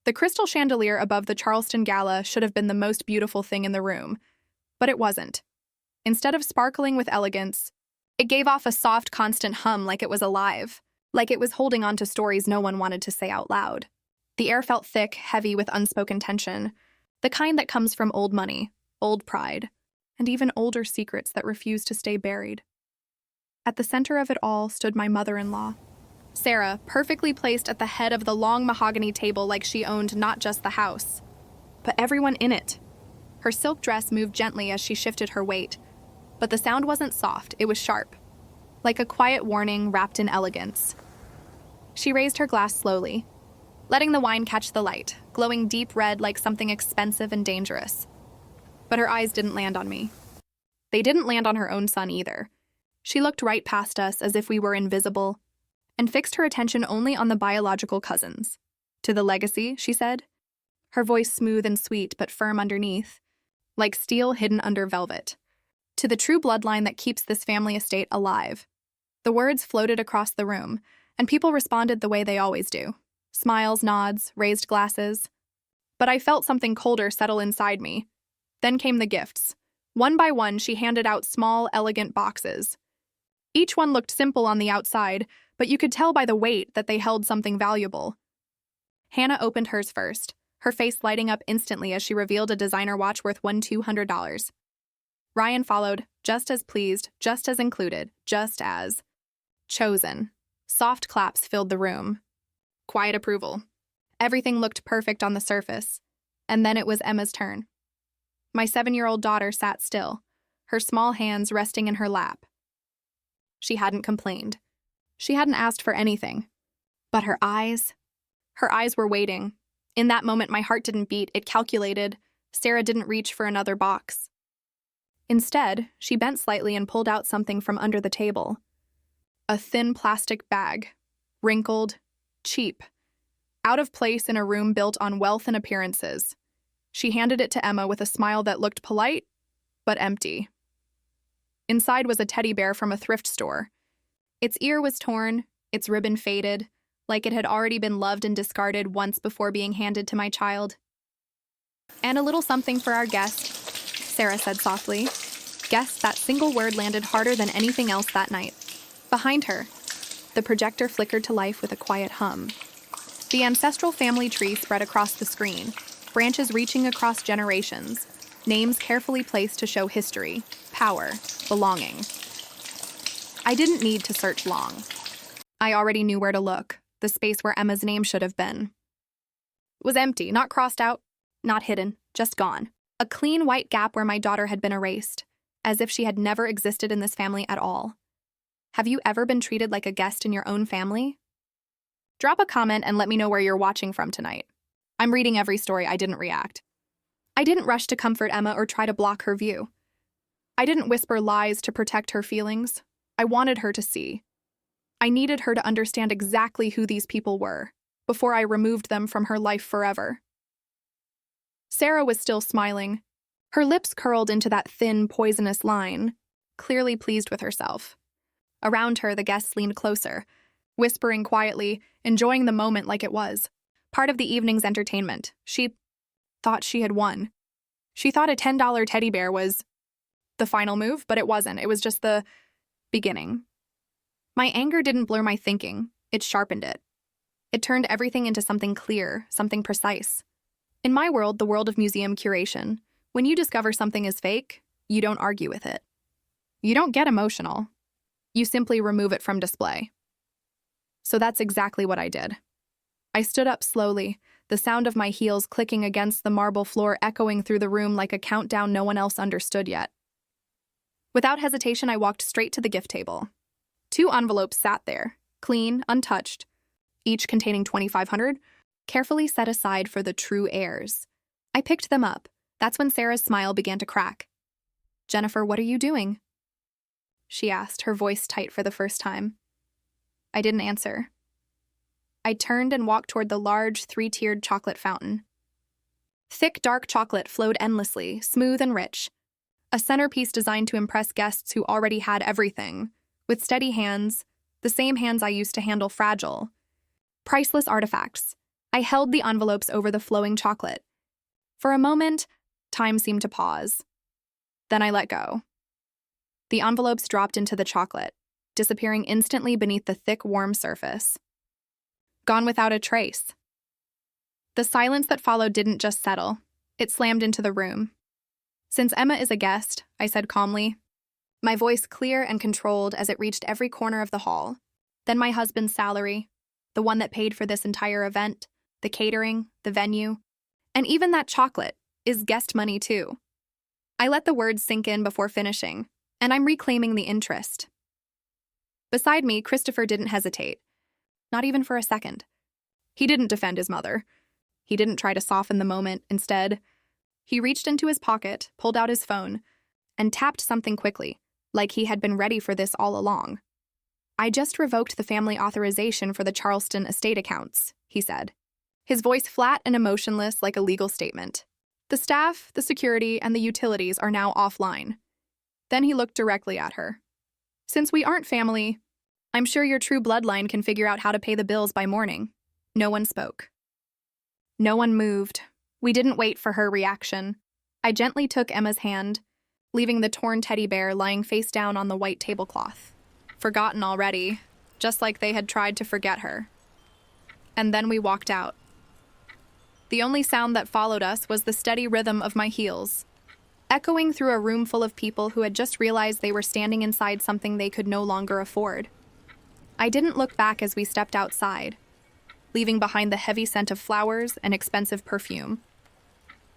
The crystal chandelier above the Charleston Gala should have been the most beautiful thing in the room, but it wasn't. Instead of sparkling with elegance, it gave off a soft, constant hum like it was alive, like it was holding on to stories no one wanted to say out loud. The air felt thick, heavy with unspoken tension, the kind that comes from old money, old pride, and even older secrets that refuse to stay buried. At the center of it all stood my mother-in-law, Sarah, perfectly placed at the head of the long mahogany table like she owned not just the house, but everyone in it. Her silk dress moved gently as she shifted her weight, but the sound wasn't soft, it was sharp, like a quiet warning wrapped in elegance. She raised her glass slowly, letting the wine catch the light, glowing deep red like something expensive and dangerous. But her eyes didn't land on me. They didn't land on her own son either. She looked right past us as if we were invisible, and fixed her attention only on the biological cousins. To the legacy, she said, her voice smooth and sweet but firm underneath, like steel hidden under velvet. To the true bloodline that keeps this family estate alive. The words floated across the room, and people responded the way they always do. Smiles, nods, raised glasses. But I felt something colder settle inside me. Then came the gifts. One by one, she handed out small, elegant boxes. Each one looked simple on the outside, but you could tell by the weight that they held something valuable. Hannah opened hers first, her face lighting up instantly as she revealed a designer watch worth $200. Ryan followed, just as pleased, just as included, just as chosen. Soft claps filled the room. Quiet approval. Everything looked perfect on the surface. And then it was Emma's turn. My 7-year-old daughter sat still, her small hands resting in her lap. She hadn't complained. She hadn't asked for anything. But her eyes were waiting. In that moment, my heart didn't beat, it calculated. Sarah didn't reach for another box. Instead, she bent slightly and pulled out something from under the table. A thin plastic bag, wrinkled, cheap, out of place in a room built on wealth and appearances. She handed it to Emma with a smile that looked polite, but empty. Inside was a teddy bear from a thrift store. Its ear was torn, its ribbon faded, like it had already been loved and discarded once before being handed to my child. And a little something for our guest, Sarah said softly. Guess that single word landed harder than anything else that night. Behind her, the projector flickered to life with a quiet hum. The ancestral family tree spread across the screen, branches reaching across generations, names carefully placed to show history, power, belonging. I didn't need to search long. I already knew where to look, the space where Emma's name should have been. It was empty, not crossed out, not hidden, just gone. A clean white gap where my daughter had been erased, as if she had never existed in this family at all. Have you ever been treated like a guest in your own family? Drop a comment and let me know where you're watching from tonight. I'm reading every story. I didn't react. I didn't rush to comfort Emma or try to block her view. I didn't whisper lies to protect her feelings. I wanted her to see. I needed her to understand exactly who these people were before I removed them from her life forever. Sarah was still smiling. Her lips curled into that thin, poisonous line, clearly pleased with herself. Around her, the guests leaned closer, whispering quietly, enjoying the moment like it was part of the evening's entertainment. She thought she had won. She thought a $10 teddy bear was the final move, but it wasn't. It was just the beginning. My anger didn't blur my thinking. It sharpened it. It turned everything into something clear, something precise. In my world, the world of museum curation, when you discover something is fake, you don't argue with it. You don't get emotional. You simply remove it from display. So that's exactly what I did. I stood up slowly, the sound of my heels clicking against the marble floor echoing through the room like a countdown no one else understood yet. Without hesitation, I walked straight to the gift table. 2 envelopes sat there, clean, untouched, each containing $2,500, carefully set aside for the true heirs. I picked them up. That's when Sarah's smile began to crack. "Jennifer, what are you doing?" she asked, her voice tight for the first time. I didn't answer. I turned and walked toward the large, 3-tiered chocolate fountain. Thick, dark chocolate flowed endlessly, smooth and rich. A centerpiece designed to impress guests who already had everything, with steady hands, the same hands I used to handle fragile, priceless artifacts. I held the envelopes over the flowing chocolate. For a moment, time seemed to pause. Then I let go. The envelopes dropped into the chocolate, disappearing instantly beneath the thick, warm surface. Gone without a trace. The silence that followed didn't just settle. It slammed into the room. "Since Emma is a guest," I said calmly, my voice clear and controlled as it reached every corner of the hall. "Then my husband's salary, the one that paid for this entire event, the catering, the venue, and even that chocolate, is guest money too." I let the words sink in before finishing, and I'm reclaiming the interest. Beside me, Christopher didn't hesitate. Not even for a second. He didn't defend his mother. He didn't try to soften the moment. Instead, he reached into his pocket, pulled out his phone, and tapped something quickly, like he had been ready for this all along. "I just revoked the family authorization for the Charleston estate accounts," he said, his voice flat and emotionless like a legal statement. "The staff, the security, and the utilities are now offline." Then he looked directly at her. "Since we aren't family, I'm sure your true bloodline can figure out how to pay the bills by morning." No one spoke. No one moved. We didn't wait for her reaction. I gently took Emma's hand, leaving the torn teddy bear lying face down on the white tablecloth. Forgotten already, just like they had tried to forget her. And then we walked out. The only sound that followed us was the steady rhythm of my heels, echoing through a room full of people who had just realized they were standing inside something they could no longer afford. I didn't look back as we stepped outside, leaving behind the heavy scent of flowers and expensive perfume.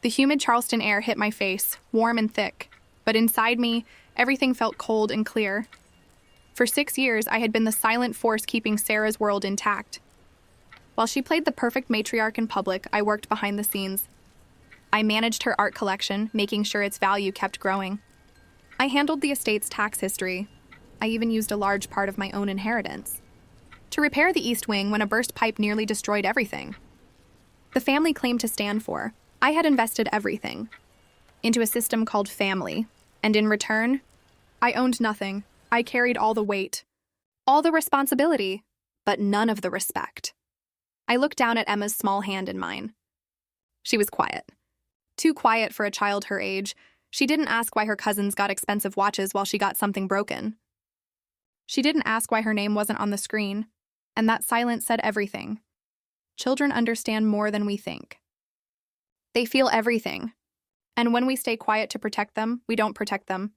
The humid Charleston air hit my face, warm and thick, but inside me, everything felt cold and clear. For 6 years, I had been the silent force keeping Sarah's world intact. While she played the perfect matriarch in public, I worked behind the scenes. I managed her art collection, making sure its value kept growing. I handled the estate's tax history. I even used a large part of my own inheritance to repair the East Wing when a burst pipe nearly destroyed everything. The family claimed to stand for, I had invested everything into a system called family, and in return, I owned nothing. I carried all the weight, all the responsibility, but none of the respect. I looked down at Emma's small hand in mine. She was quiet. Too quiet for a child her age. She didn't ask why her cousins got expensive watches while she got something broken. She didn't ask why her name wasn't on the screen, and that silence said everything. Children understand more than we think. They feel everything, and when we stay quiet to protect them, we don't protect them.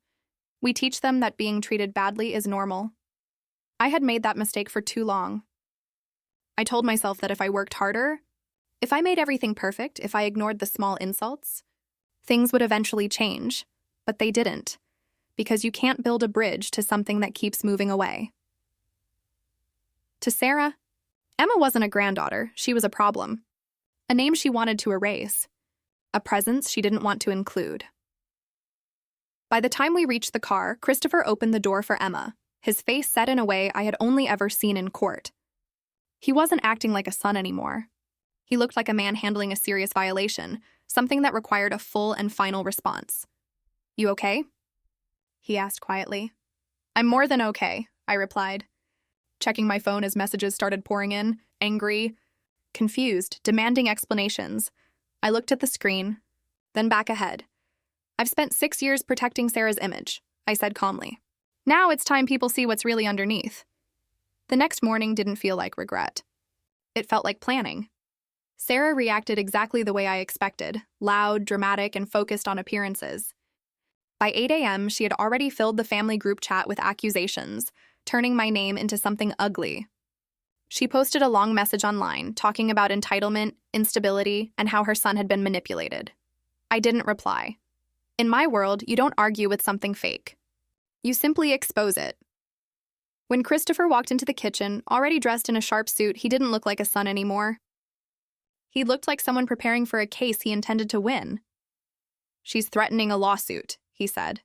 We teach them that being treated badly is normal. I had made that mistake for too long. I told myself that if I worked harder, if I made everything perfect, if I ignored the small insults, things would eventually change, but they didn't, because you can't build a bridge to something that keeps moving away. To Sarah, Emma wasn't a granddaughter, she was a problem. A name she wanted to erase. A presence she didn't want to include. By the time we reached the car, Christopher opened the door for Emma, his face set in a way I had only ever seen in court. He wasn't acting like a son anymore. He looked like a man handling a serious violation, something that required a full and final response. "You okay?" he asked quietly. "I'm more than okay," I replied, checking my phone as messages started pouring in, angry, confused, demanding explanations. I looked at the screen, then back ahead. "I've spent 6 years protecting Sarah's image," I said calmly. "Now it's time people see what's really underneath." The next morning didn't feel like regret. It felt like planning. Sarah reacted exactly the way I expected, loud, dramatic, and focused on appearances. By 8 a.m., she had already filled the family group chat with accusations, turning my name into something ugly. She posted a long message online, talking about entitlement, instability, and how her son had been manipulated. I didn't reply. In my world, you don't argue with something fake. You simply expose it. When Christopher walked into the kitchen, already dressed in a sharp suit, he didn't look like a son anymore. He looked like someone preparing for a case he intended to win. "She's threatening a lawsuit," he said.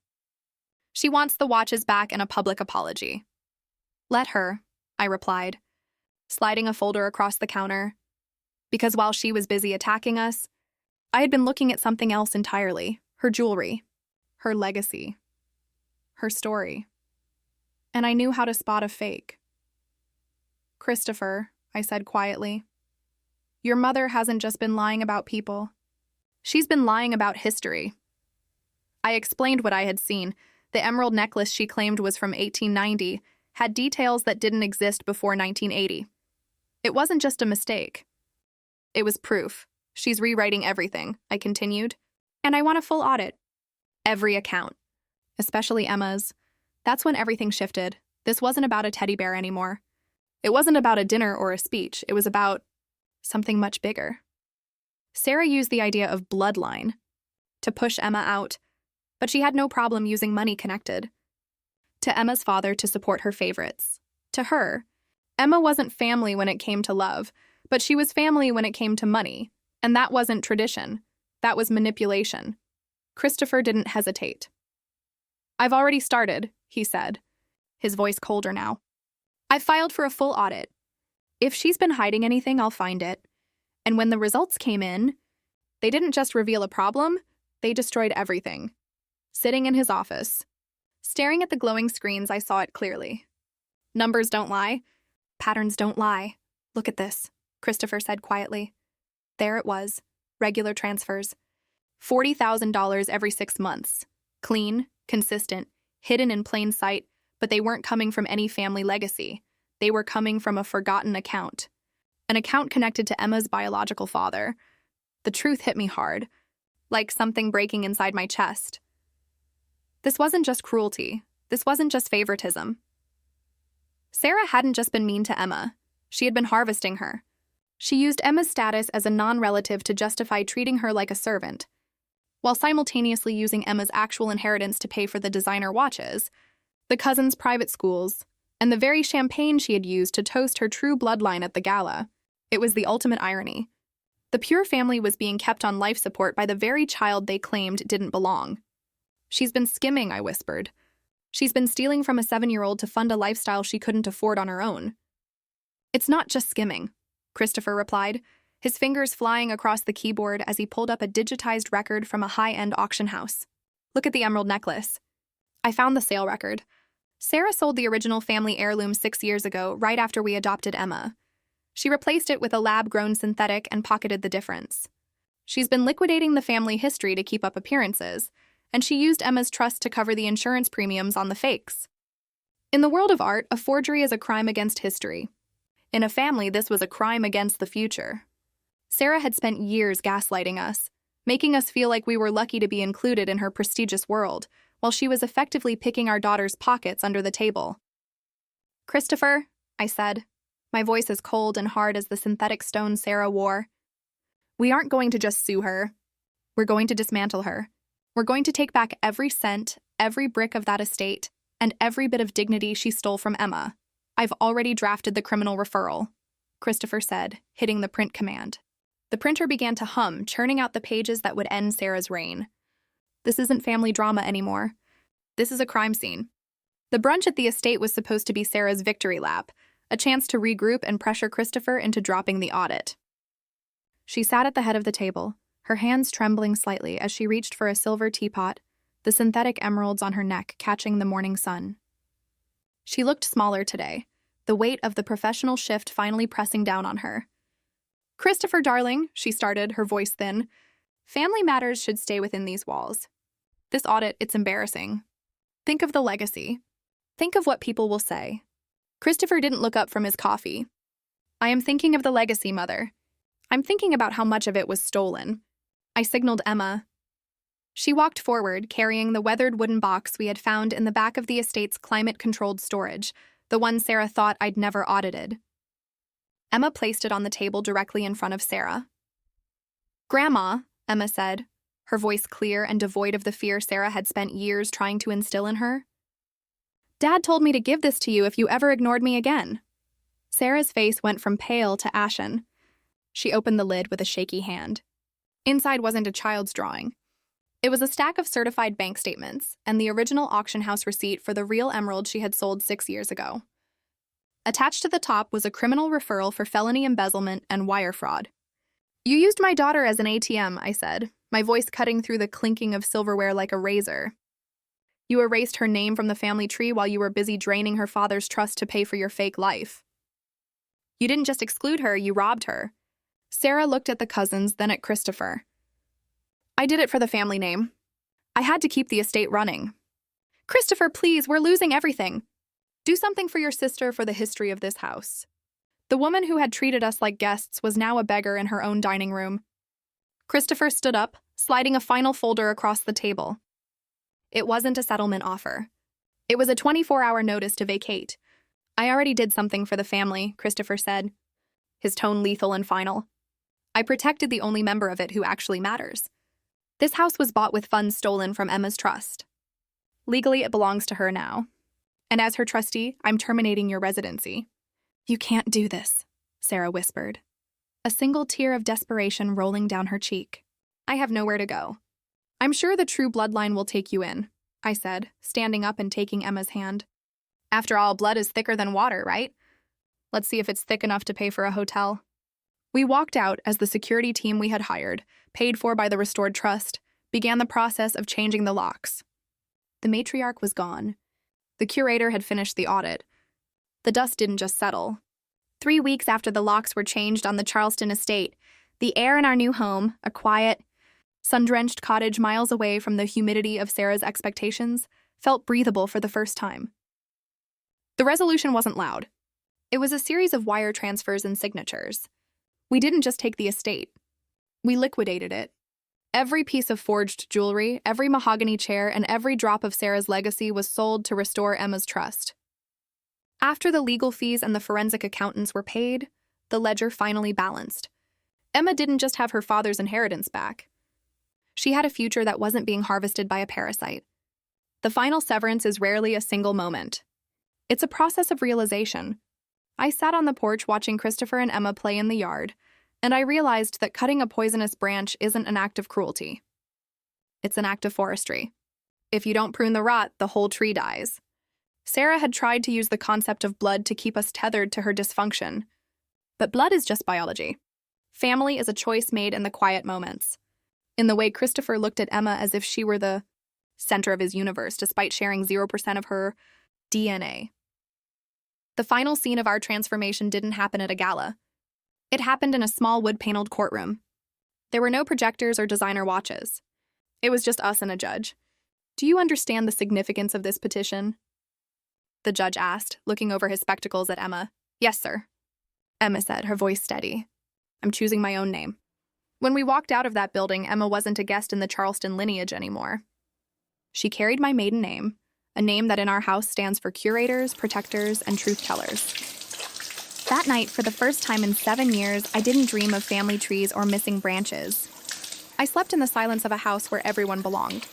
"She wants the watches back and a public apology." "Let her," I replied, sliding a folder across the counter. Because while she was busy attacking us, I had been looking at something else entirely, her jewelry, her legacy, her story. And I knew how to spot a fake. "Christopher," I said quietly, Your mother hasn't just been lying about people. She's been lying about history. I explained what I had seen. The emerald necklace she claimed was from 1890 had details that didn't exist before 1980. It wasn't just a mistake. It was proof. She's rewriting everything, I continued. And I want a full audit. Every account. Especially Emma's. That's when everything shifted. This wasn't about a teddy bear anymore. It wasn't about a dinner or a speech. It was about something much bigger. Sarah used the idea of bloodline to push Emma out, but she had no problem using money connected. To Emma's father to support her favorites. To her, Emma wasn't family when it came to love, but she was family when it came to money, and that wasn't tradition. That was manipulation. Christopher didn't hesitate. I've already started, he said, his voice colder now. I've filed for a full audit. If she's been hiding anything, I'll find it. And when the results came in, they didn't just reveal a problem, they destroyed everything. Sitting in his office, staring at the glowing screens, I saw it clearly. Numbers don't lie. Patterns don't lie. Look at this, Christopher said quietly. There it was. Regular transfers. $40,000 every 6 months. Clean, consistent, hidden in plain sight, but they weren't coming from any family legacy. They were coming from a forgotten account. An account connected to Emma's biological father. The truth hit me hard, like something breaking inside my chest. This wasn't just cruelty. This wasn't just favoritism. Sarah hadn't just been mean to Emma. She had been harvesting her. She used Emma's status as a non-relative to justify treating her like a servant, while simultaneously using Emma's actual inheritance to pay for the designer watches, the cousins' private schools, and the very champagne she had used to toast her true bloodline at the gala. It was the ultimate irony. The pure family was being kept on life support by the very child they claimed didn't belong. She's been skimming, I whispered. She's been stealing from a 7-year-old to fund a lifestyle she couldn't afford on her own. It's not just skimming, Christopher replied, his fingers flying across the keyboard as he pulled up a digitized record from a high-end auction house. Look at the emerald necklace. I found the sale record. Sarah sold the original family heirloom 6 years ago, right after we adopted Emma. She replaced it with a lab-grown synthetic and pocketed the difference. She's been liquidating the family history to keep up appearances, and she used Emma's trust to cover the insurance premiums on the fakes. In the world of art, a forgery is a crime against history. In a family, this was a crime against the future. Sarah had spent years gaslighting us, making us feel like we were lucky to be included in her prestigious world, while she was effectively picking our daughter's pockets under the table. Christopher, I said, my voice as cold and hard as the synthetic stone Sarah wore, we aren't going to just sue her. We're going to dismantle her. We're going to take back every cent, every brick of that estate, and every bit of dignity she stole from Emma. I've already drafted the criminal referral, Christopher said, hitting the print command. The printer began to hum, churning out the pages that would end Sarah's reign. This isn't family drama anymore. This is a crime scene. The brunch at the estate was supposed to be Sarah's victory lap, a chance to regroup and pressure Christopher into dropping the audit. She sat at the head of the table, her hands trembling slightly as she reached for a silver teapot, the synthetic emeralds on her neck catching the morning sun. She looked smaller today, the weight of the professional shift finally pressing down on her. Christopher, darling, she started, her voice thin. Family matters should stay within these walls. This audit, it's embarrassing. Think of the legacy. Think of what people will say. Christopher didn't look up from his coffee. I am thinking of the legacy, Mother. I'm thinking about how much of it was stolen. I signaled Emma. She walked forward, carrying the weathered wooden box we had found in the back of the estate's climate-controlled storage, the one Sarah thought I'd never audited. Emma placed it on the table directly in front of Sarah. Grandma, Emma said, her voice clear and devoid of the fear Sarah had spent years trying to instill in her. Dad told me to give this to you if you ever ignored me again. Sarah's face went from pale to ashen. She opened the lid with a shaky hand. Inside wasn't a child's drawing. It was a stack of certified bank statements and the original auction house receipt for the real emerald she had sold 6 years ago. Attached to the top was a criminal referral for felony embezzlement and wire fraud. You used my daughter as an ATM, I said, my voice cutting through the clinking of silverware like a razor. You erased her name from the family tree while you were busy draining her father's trust to pay for your fake life. You didn't just exclude her, you robbed her. Sarah looked at the cousins, then at Christopher. I did it for the family name. I had to keep the estate running. Christopher, please, we're losing everything. Do something for your sister for the history of this house. The woman who had treated us like guests was now a beggar in her own dining room. Christopher stood up, sliding a final folder across the table. It wasn't a settlement offer. It was a 24-hour notice to vacate. I already did something for the family, Christopher said, his tone lethal and final. I protected the only member of it who actually matters. This house was bought with funds stolen from Emma's trust. Legally, it belongs to her now. And as her trustee, I'm terminating your residency. You can't do this, Sarah whispered, a single tear of desperation rolling down her cheek. I have nowhere to go. I'm sure the true bloodline will take you in, I said, standing up and taking Emma's hand. After all, blood is thicker than water, right? Let's see if it's thick enough to pay for a hotel. We walked out as the security team we had hired, paid for by the restored trust, began the process of changing the locks. The matriarch was gone. The curator had finished the audit. The dust didn't just settle. 3 weeks after the locks were changed on the Charleston estate, the air in our new home, a quiet, sun-drenched cottage miles away from the humidity of Sarah's expectations, felt breathable for the first time. The resolution wasn't loud. It was a series of wire transfers and signatures. We didn't just take the estate. We liquidated it. Every piece of forged jewelry, every mahogany chair, and every drop of Sarah's legacy was sold to restore Emma's trust. After the legal fees and the forensic accountants were paid, the ledger finally balanced. Emma didn't just have her father's inheritance back. She had a future that wasn't being harvested by a parasite. The final severance is rarely a single moment. It's a process of realization. I sat on the porch watching Christopher and Emma play in the yard, and I realized that cutting a poisonous branch isn't an act of cruelty. It's an act of forestry. If you don't prune the rot, the whole tree dies. Sarah had tried to use the concept of blood to keep us tethered to her dysfunction. But blood is just biology. Family is a choice made in the quiet moments. In the way Christopher looked at Emma as if she were the center of his universe, despite sharing 0% of her DNA. The final scene of our transformation didn't happen at a gala. It happened in a small wood-paneled courtroom. There were no projectors or designer watches. It was just us and a judge. Do you understand the significance of this petition? The judge asked, looking over his spectacles at Emma. Yes, sir. Emma said, her voice steady. I'm choosing my own name. When we walked out of that building, Emma wasn't a guest in the Charleston lineage anymore. She carried my maiden name, a name that in our house stands for curators, protectors, and truth-tellers. That night, for the first time in 7 years, I didn't dream of family trees or missing branches. I slept in the silence of a house where everyone belonged.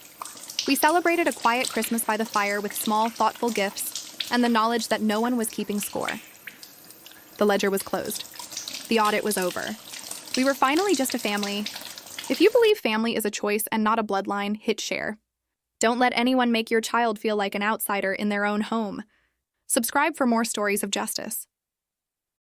We celebrated a quiet Christmas by the fire with small, thoughtful gifts and the knowledge that no one was keeping score. The ledger was closed. The audit was over. We were finally just a family. If you believe family is a choice and not a bloodline, hit share. Don't let anyone make your child feel like an outsider in their own home. Subscribe for more stories of justice.